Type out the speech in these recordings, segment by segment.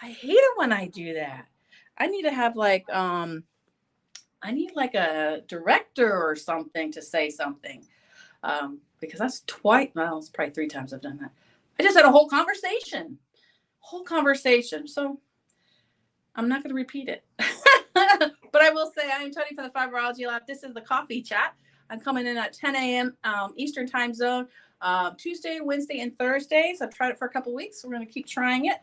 I hate it when I do that. I need to have I need like a director or something to say something. Because that's twice, well, it's probably three times I've done that. I just had a whole conversation. So I'm not going to repeat it. But I will say I am Toni from the Fibrology Lab. This is the coffee chat. I'm coming in at 10 a.m. Eastern time zone, Tuesday, Wednesday, and Thursdays. I've tried it for a couple weeks. So we're going to keep trying it.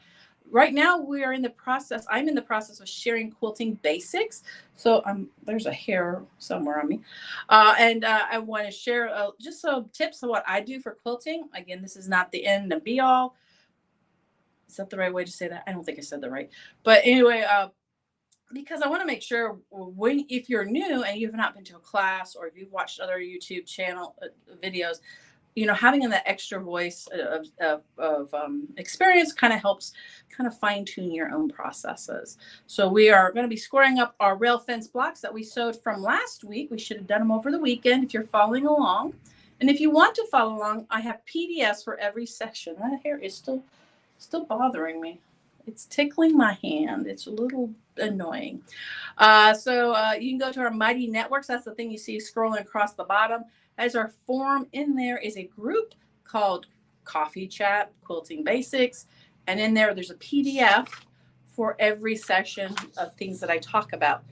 Right now, we are in the process. I'm in the process of sharing quilting basics. So there's a hair somewhere on me. And I want to share just some tips of what I do for quilting. Again, this is not the end and be all. Is that the right way to say that? I don't think I said that right. But anyway, because I want to make sure if you're new and you've not been to a class or if you've watched other YouTube channel videos, having that extra voice of experience kind of helps kind of fine tune your own processes. So we are going to be scoring up our rail fence blocks that we sewed from last week. We should have done them over the weekend if you're following along. And if you want to follow along, I have PDFs for every section. That hair is still bothering me. It's tickling my hand. It's a little annoying. So you can go to our Mighty Networks. That's the thing you see scrolling across the bottom. As our forum, in there is a group called Coffee Chat, Quilting Basics. And in there's a PDF for every session of things that I talk about.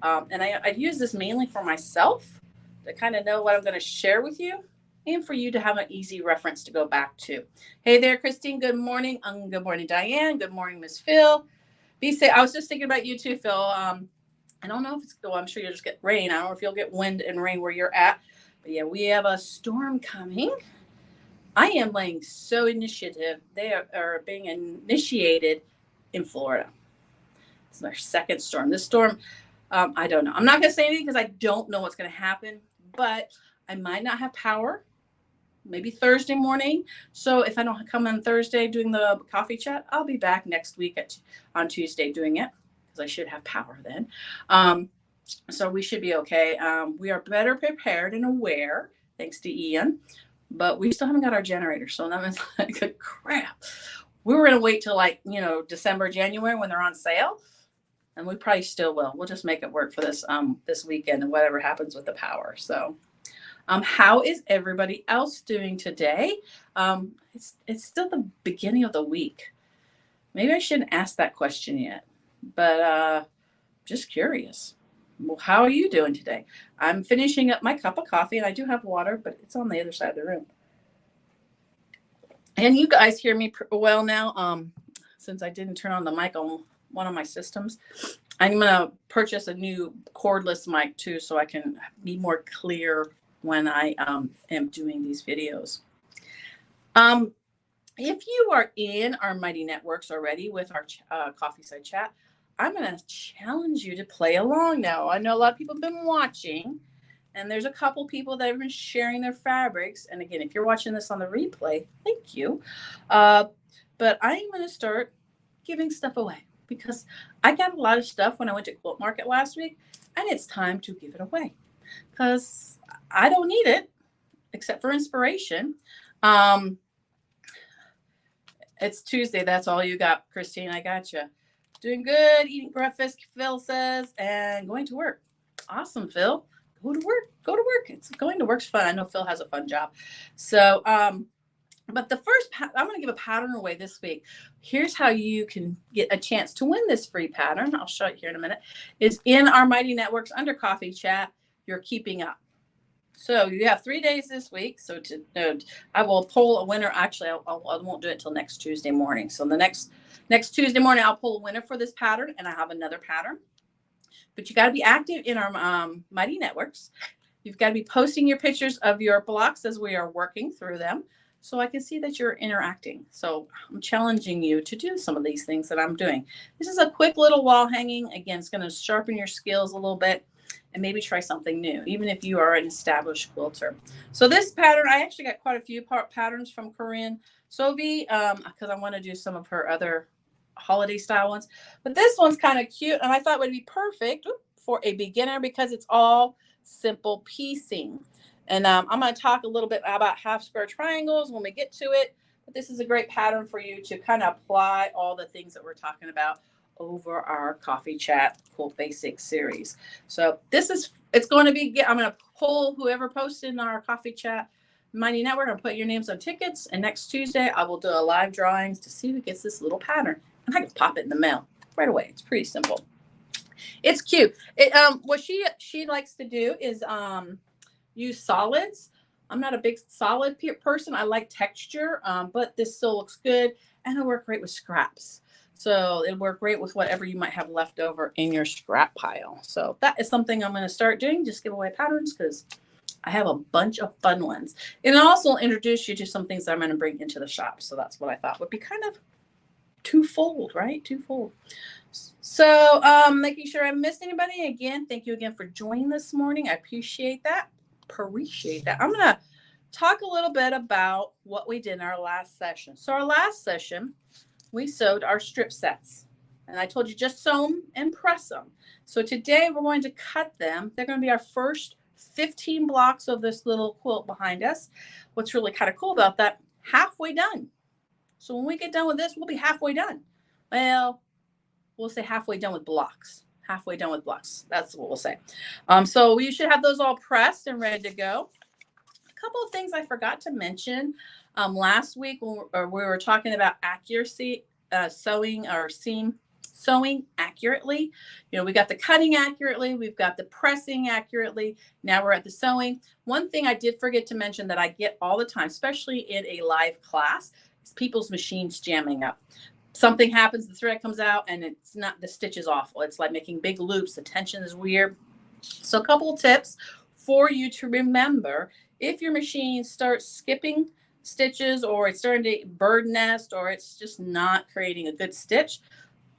And I use this mainly for myself to kind of know what I'm going to share with you and for you to have an easy reference to go back to. Hey there, Christine. Good morning. Good morning, Diane. Good morning, Miss Phil. Be safe. I was just thinking about you too, Phil. I don't know if it's I'm sure you'll just get rain. I don't know if you'll get wind and rain where you're at. But yeah, we have a storm coming. I am laying so initiative. They are being initiated in Florida. It's our second storm. This storm, I don't know. I'm not going to say anything because I don't know what's going to happen. But I might not have power. Maybe Thursday morning. So if I don't come on Thursday doing the coffee chat, I'll be back next week on Tuesday doing it because I should have power then. So we should be okay. We are better prepared and aware, thanks to Ian, but we still haven't got our generator. So that means like, crap. We were going to wait till December, January when they're on sale. And we probably still will. We'll just make it work for this weekend and whatever happens with the power. So how is everybody else doing today? It's still the beginning of the week. Maybe I shouldn't ask that question yet, but just curious. Well, how are you doing today? I'm finishing up my cup of coffee, and I do have water, but it's on the other side of the room. And you guys hear me well now, since I didn't turn on the mic on one of my systems. I'm going to purchase a new cordless mic, too, so I can be more clear when I am doing these videos. If you are in our Mighty Networks already with our coffee side chat, I'm going to challenge you to play along now. I know a lot of people have been watching, and there's a couple people that have been sharing their fabrics. And again, if you're watching this on the replay, thank you. But I'm going to start giving stuff away because I got a lot of stuff when I went to Quilt Market last week, and it's time to give it away because I don't need it except for inspiration. It's Tuesday. That's all you got, Christine. I got you. Doing good, eating breakfast, Phil says, and going to work. Awesome, Phil. Go to work. Go to work. Going to work's fun. I know Phil has a fun job. So, but the first, I'm going to give a pattern away this week. Here's how you can get a chance to win this free pattern. I'll show it here in a minute. Is in our Mighty Networks under Coffee Chat. You're keeping up. So you have 3 days this week. So I will poll a winner. Actually, I won't do it until next Tuesday morning. So the next Tuesday morning, I'll pull a winner for this pattern, and I have another pattern. But you got to be active in our Mighty Networks. You've got to be posting your pictures of your blocks as we are working through them, so I can see that you're interacting. So I'm challenging you to do some of these things that I'm doing. This is a quick little wall hanging. Again, it's going to sharpen your skills a little bit and maybe try something new, even if you are an established quilter. So this pattern, I actually got quite a few patterns from Corinne Sovi because I want to do some of her other holiday style ones. But this one's kind of cute, and I thought it would be perfect for a beginner because it's all simple piecing. And I'm going to talk a little bit about half square triangles when we get to it. but this is a great pattern for you to kind of apply all the things that we're talking about over our Coffee Chat Quilt Basics series. So it's going to be, I'm going to pull whoever posted in our Coffee Chat Mighty Network. I'm put your names on tickets, and next Tuesday I will do a live drawings to see who gets this little pattern, and I can pop it in the mail right away. It's pretty simple. It's cute. What she likes to do is use solids. I'm not a big solid person. I like texture, but this still looks good, and it'll work great with scraps. So it'll work great with whatever you might have left over in your scrap pile. So that is something I'm going to start doing. Just give away patterns because I have a bunch of fun ones. And I'll also introduce you to some things that I'm going to bring into the shop. So that's what I thought would be kind of twofold, right? Twofold. So making sure I missed anybody. Again, thank you again for joining this morning. I appreciate that. I'm going to talk a little bit about what we did in our last session. So our last session, we sewed our strip sets. And I told you just sew them and press them. So today we're going to cut them. They're going to be our first 15 blocks of this little quilt behind us. What's really kind of cool about that, halfway done. So when we get done with this, we'll be halfway done. Well, we'll say halfway done with blocks. Halfway done with blocks. That's what we'll say. So you should have those all pressed and ready to go. A couple of things I forgot to mention. Last week when we were talking about accuracy, sewing or seam sewing accurately. You know, we got the cutting accurately, we've got the pressing accurately. Now we're at the sewing. One thing I did forget to mention that I get all the time, especially in a live class, is people's machines jamming up. Something happens, the thread comes out, and it's not, the stitch is awful. It's like making big loops. The tension is weird. So a couple of tips for you to remember. If your machine starts skipping stitches, or it's starting to bird nest, or it's just not creating a good stitch,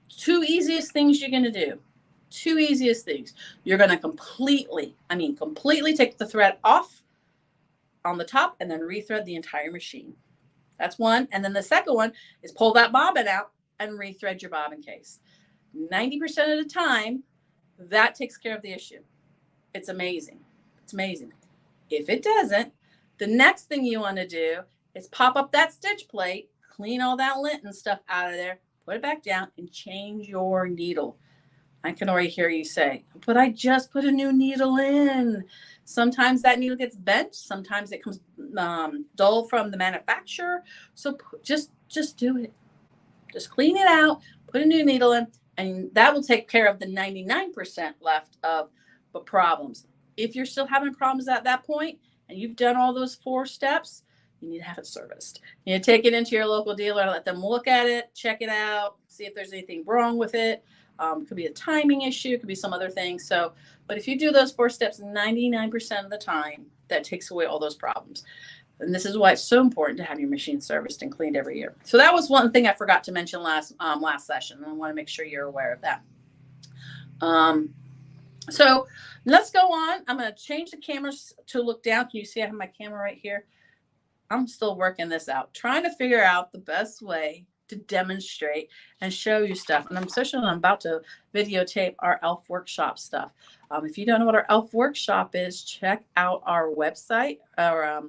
two easiest things you're going to do. Two easiest things. You're going to completely take the thread off on the top and then rethread the entire machine. That's one. And then the second one is pull that bobbin out and rethread your bobbin case. 90% of the time, that takes care of the issue. It's amazing. It's amazing. If it doesn't, the next thing you want to do is pop up that stitch plate, clean all that lint and stuff out of there, put it back down, and change your needle. I can already hear you say, but I just put a new needle in. Sometimes that needle gets bent. Sometimes it comes dull from the manufacturer. So just do it. Just clean it out, put a new needle in, and that will take care of the 99% left of the problems. If you're still having problems at that point and you've done all those 4 steps, you need to have it serviced. You need to take it into your local dealer, let them look at it, check it out, see if there's anything wrong with it. It could be a timing issue. It could be some other thing. So, but if you do those 4 steps 99% of the time, that takes away all those problems. And this is why it's so important to have your machine serviced and cleaned every year. So that was one thing I forgot to mention last session. And I want to make sure you're aware of that. So let's go on. I'm going to change the cameras to look down. Can you see I have my camera right here? I'm still working this out, trying to figure out the best way to demonstrate and show you stuff. And I'm about to videotape our ELF workshop stuff. If you don't know what our ELF workshop is, check out our website, our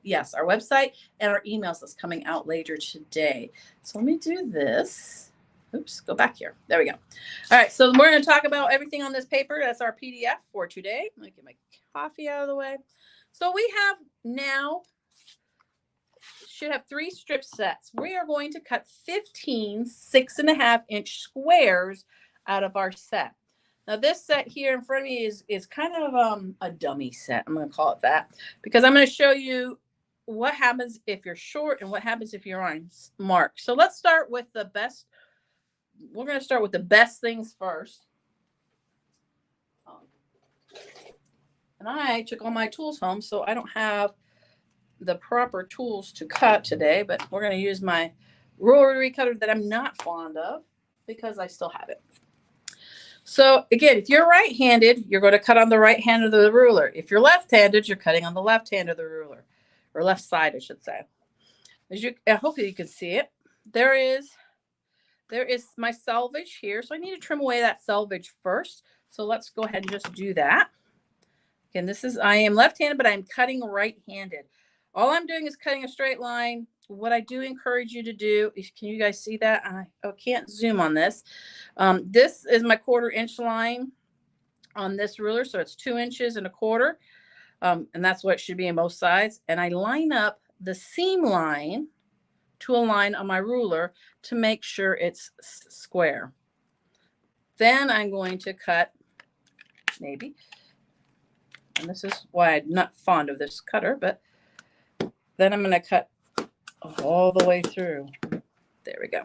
website and our emails that's coming out later today. So let me do this. Oops, go back here. There we go. All right, so we're going to talk about everything on this paper. That's our PDF for today. Let me get my coffee out of the way. So we have now should have 3 strip sets. We are going to cut 15 6.5-inch squares out of our set. Now this set here in front of me is kind of a dummy set. I'm going to call it that because I'm going to show you what happens if you're short and what happens if you're on mark. So let's start with the best. We're going to start with the best things first. And I took all my tools home, so I don't have the proper tools to cut today, but we're going to use my rotary cutter that I'm not fond of because I still have it. So again, if you're right-handed, you're going to cut on the right hand of the ruler. If you're left-handed, you're cutting on the left hand of the ruler, or left side, I should say. Hopefully you can see it. There is my selvage here. So I need to trim away that selvage first. So let's go ahead and just do that. Again, I am left-handed, but I'm cutting right-handed. All I'm doing is cutting a straight line what I do encourage you to do, can you guys see that? I can't zoom on this. This is my 1/4 inch line on this ruler. So it's 2 inches and 1/4. And that's what it should be in both sides. And I line up the seam line to a line on my ruler to make sure it's square. Then I'm going to cut, maybe, and this is why I'm not fond of this cutter, but then I'm going to cut all the way through. There we go.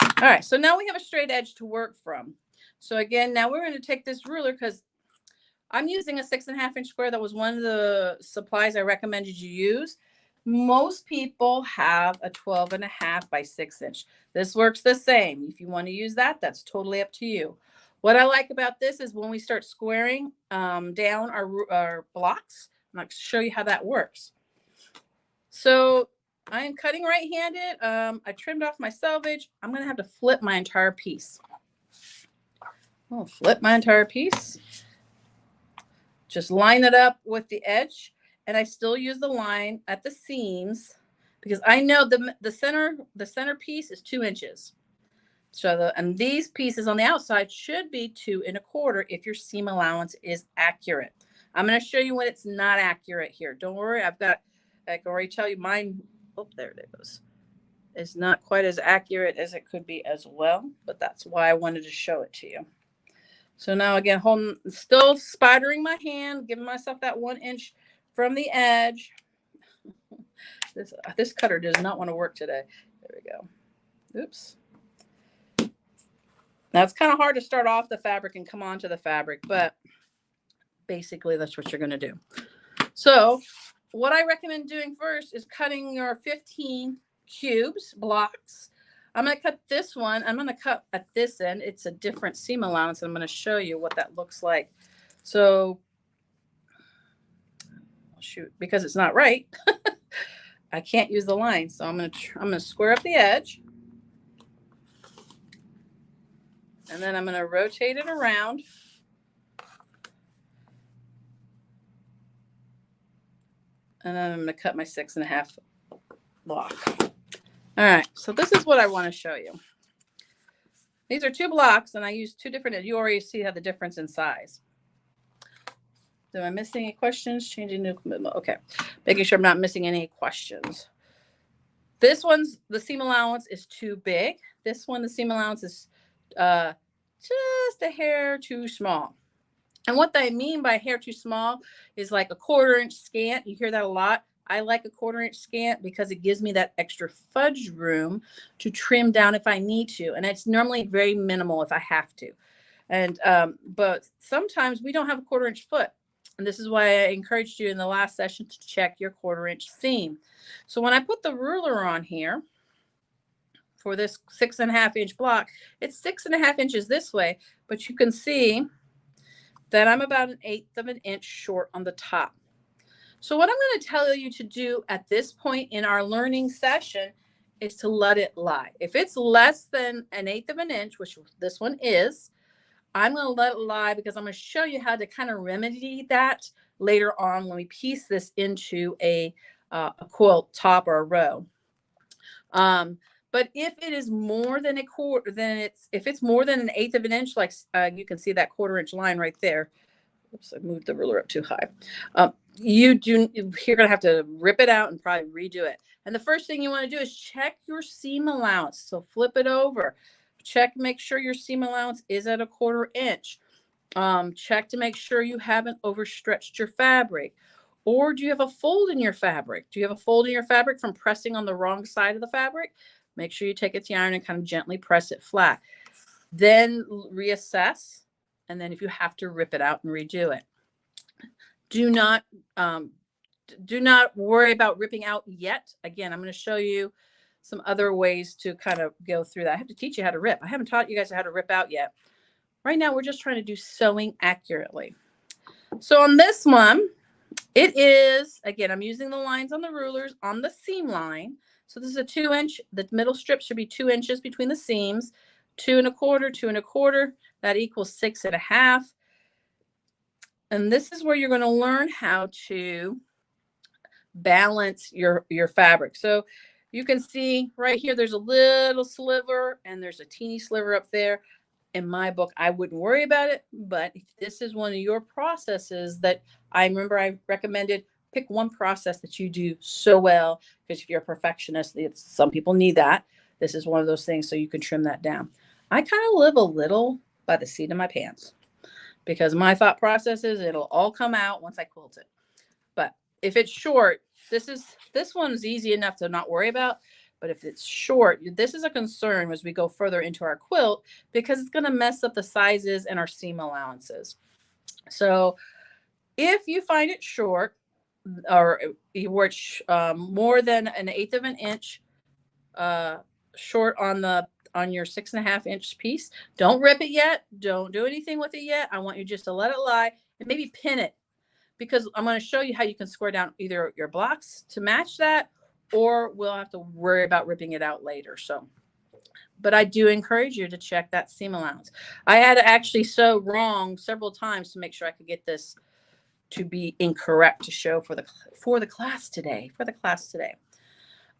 All right, so now we have a straight edge to work from. So again, now we're going to take this ruler, because I'm using a 6.5 inch square. That was one of the supplies I recommended you use. Most people have a 12.5 by 6 inch. This works the same. If you want to use that, that's totally up to you. What I like about this is when we start squaring down our blocks, I'm going to show you how that works. So I am cutting right-handed. I trimmed off my selvage. I'm going to have to flip my entire piece. I'll flip my entire piece. Just line it up with the edge, and I still use the line at the seams because I know the center piece is 2 inches. So and these pieces on the outside should be 2 1/4 if your seam allowance is accurate. I'm going to show you when it's not accurate here. Don't worry, I can already tell you mine. Oh, there it goes. It's not quite as accurate as it could be as well, but that's why I wanted to show it to you. So now again, still spidering my hand, giving myself that 1 inch from the edge. This cutter does not want to work today. There we go. Oops. Now it's kind of hard to start off the fabric and come onto the fabric, but basically that's what you're going to do. So what I recommend doing first is cutting your 15 cubes, blocks. I'm going to cut this one. I'm going to cut at this end. It's a different seam allowance. I'm going to show you what that looks like. So, shoot, because it's not right, I can't use the line. So I'm going to square up the edge. And then I'm going to rotate it around. And then I'm going to cut my 6.5 block. All right, so this is what I want to show you. These are 2 blocks, and I use 2 different. You already see how the difference in size. Am I missing any questions? Changing new commitment. Okay, making sure I'm not missing any questions. This one's the seam allowance is too big. This one, the seam allowance is just a hair too small. And what I mean by hair too small is like a 1/4 inch scant. You hear that a lot. I like a 1/4 inch scant because it gives me that extra fudge room to trim down if I need to. And it's normally very minimal if I have to. And but sometimes we don't have a 1/4 inch foot. And this is why I encouraged you in the last session to check your 1/4 inch seam. So when I put the ruler on here for this 6.5 inch block, it's 6.5 inches this way, but you can see that I'm about 1/8 of an inch short on the top. So what I'm going to tell you to do at this point in our learning session is to let it lie. If it's less than 1/8 of an inch, which this one is, I'm going to let it lie because I'm going to show you how to kind of remedy that later on when we piece this into a quilt top or a row. But if it is more than 1/4, then if it's more than 1/8 of an inch, like you can see that 1/4 inch line right there. Oops, I moved the ruler up too high. You're going to have to rip it out and probably redo it. And the first thing you want to do is check your seam allowance. So flip it over. Make sure your seam allowance is at 1/4 inch. Check to make sure you haven't overstretched your fabric. Or do you have a fold in your fabric? Do you have a fold in your fabric from pressing on the wrong side of the fabric? Make sure you take it to the iron and kind of gently press it flat. Then reassess. And then if you have to, rip it out and redo it. Do not worry about ripping out yet. Again, I'm going to show you some other ways to kind of go through that. I have to teach you how to rip. I haven't taught you guys how to rip out yet. Right now, we're just trying to do sewing accurately. So on this one, it is, again, I'm using the lines on the rulers on the seam line. So this is a 2 inch. The middle strip should be 2 inches between the seams. 2 1/4, 2 1/4. That equals 6.5. And this is where you're going to learn how to balance your fabric. So you can see right here, there's a little sliver and there's a teeny sliver up there. In my book, I wouldn't worry about it. But if this is one of your processes that I remember I recommended, pick one process that you do so well, because if you're a perfectionist, some people need that. This is one of those things, so you can trim that down. I kind of live a little by the seat of my pants, because my thought process is it'll all come out once I quilt it. But if it's short, this one's easy enough to not worry about. But if it's short, this is a concern as we go further into our quilt, because it's going to mess up the sizes and our seam allowances. So if you find it short, or more than 1/8 of an inch short on your 6.5-inch piece, don't rip it yet. Don't do anything with it yet. I want you just to let it lie and maybe pin it, because I'm going to show you how you can square down either your blocks to match that, or we'll have to worry about ripping it out later. So, but I do encourage you to check that seam allowance. I had to actually sew wrong several times to make sure I could get this to be incorrect to show for the class today.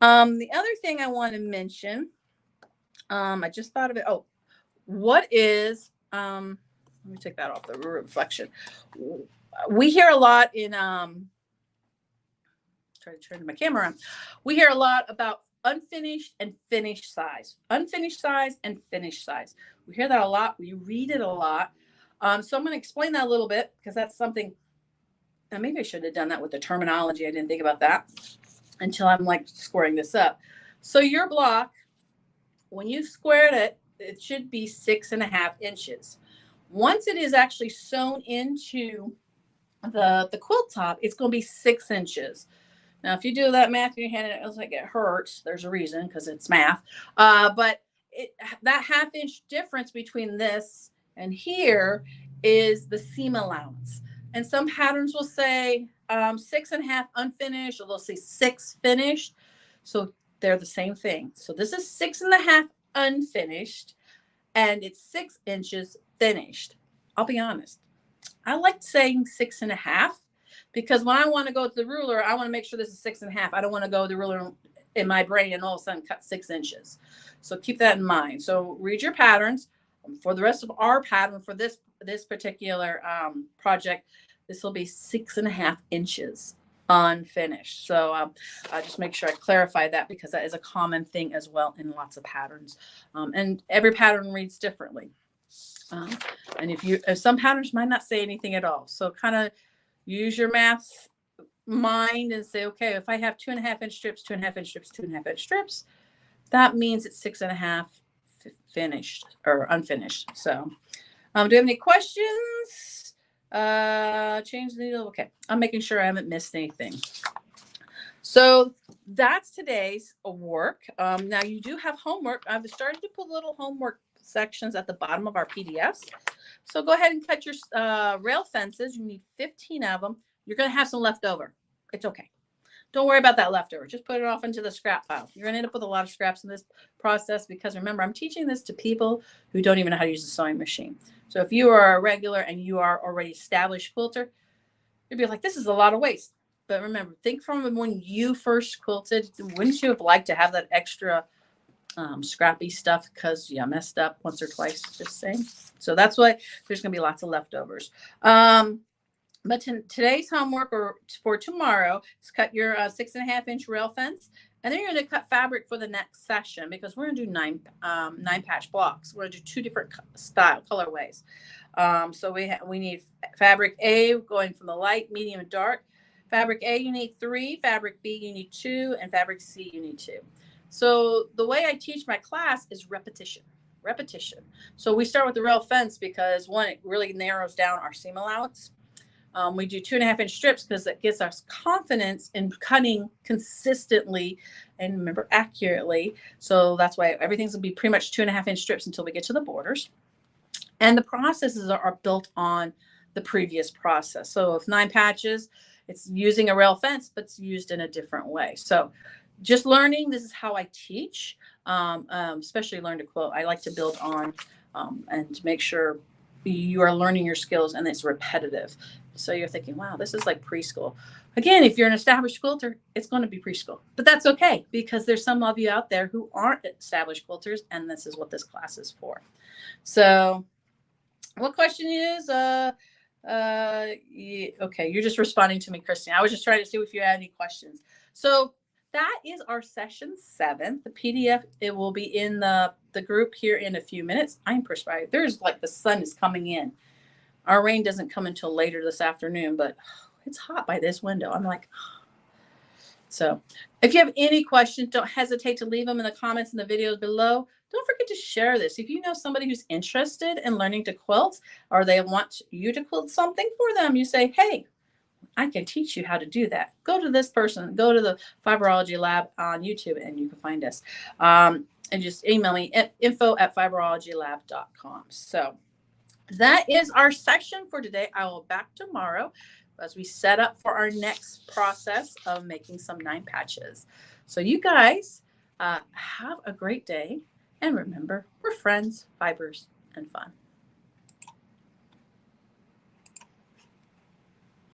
The other thing I want to mention, I just thought of it. Oh, what is let me take that off the reflection. We hear a lot in try to turn my camera on. We hear a lot about unfinished and finished size, unfinished size and finished size. We hear that a lot. We read it a lot. So I'm going to explain that a little bit, because that's something. And maybe I should have done that with the terminology. I didn't think about that until I'm like squaring this up. So your block, when you squared it, it should be 6.5 inches. Once it is actually sewn into the quilt top, it's going to be 6 inches. Now, if you do that math in your head and it looks like it hurts, there's a reason, because it's math. But that 1/2 inch difference between this and here is the seam allowance. And some patterns will say 6.5 unfinished, or they'll say 6 finished. So they're the same thing. So this is 6.5 unfinished, and it's 6 inches finished. I'll be honest, I like saying 6.5, because when I want to go to the ruler, I want to make sure this is 6.5. I don't want to go to the ruler in my brain and all of a sudden cut 6 inches. So keep that in mind. So read your patterns. For the rest of our pattern for this particular project, this will be 6.5 inches unfinished. So I'll just make sure I clarify that, because that is a common thing as well in lots of patterns. And every pattern reads differently. And if some patterns might not say anything at all. So kind of use your math mind and say, okay, if I have 2.5-inch strips, 2.5-inch strips, 2.5-inch strips, that means it's 6.5 finished or unfinished. So do you have any questions? Change the needle. Okay, I'm making sure I haven't missed anything. So that's today's work. Now you do have homework. I've started to put little homework sections at the bottom of our PDFs. So go ahead and cut your rail fences. You need 15 of them. You're going to have some left over. It's okay. Don't worry about that leftover. Just put it off into the scrap pile. You're going to end up with a lot of scraps in this process, because remember, I'm teaching this to people who don't even know how to use a sewing machine. So if you are a regular and you are already established quilter, you'd be like, this is a lot of waste. But remember, think from when you first quilted. Wouldn't you have liked to have that extra scrappy stuff because you messed up once or twice? Just saying. So that's why there's going to be lots of leftovers. But today's homework, or for tomorrow, is cut your 6.5-inch rail fence, and then you're going to cut fabric for the next session, because we're going to do 9 patch blocks. We're going to do 2 different colorways. So we need fabric A going from the light, medium, and dark. Fabric A, you need 3. Fabric B, you need 2. And fabric C, you need 2. So the way I teach my class is repetition. So we start with the rail fence because, one, it really narrows down our seam allowance. We do 2.5-inch strips because that gives us confidence in cutting consistently and, remember, accurately. So that's why everything's going to be pretty much 2.5-inch strips until we get to the borders. And the processes are built on the previous process. So if 9 patches, it's using a rail fence, but it's used in a different way. So just learning, this is how I teach, especially Learn to Quilt. I like to build on and make sure you are learning your skills and it's repetitive. So you're thinking, wow, this is like preschool. Again, if you're an established quilter, it's going to be preschool, but that's okay because there's some of you out there who aren't established quilters, and this is what this class is for. So, what question is? Okay, you're just responding to me, Christine. I was just trying to see if you had any questions. So that is our session 7. The PDF, it will be in the group here in a few minutes. I'm perspiring. There's like the sun is coming in. Our rain doesn't come until later this afternoon, but it's hot by this window. I'm like, so if you have any questions, don't hesitate to leave them in the comments in the videos below. Don't forget to share this. If you know somebody who's interested in learning to quilt, or they want you to quilt something for them, you say, hey, I can teach you how to do that. Go to this person, go to the Fiberology Lab on YouTube, and you can find us. And just email me at info@fiberologylab.com. So that is our session for today. I will back tomorrow as we set up for our next process of making some 9 patches. So you guys have a great day. And remember, we're friends, fibers, and fun.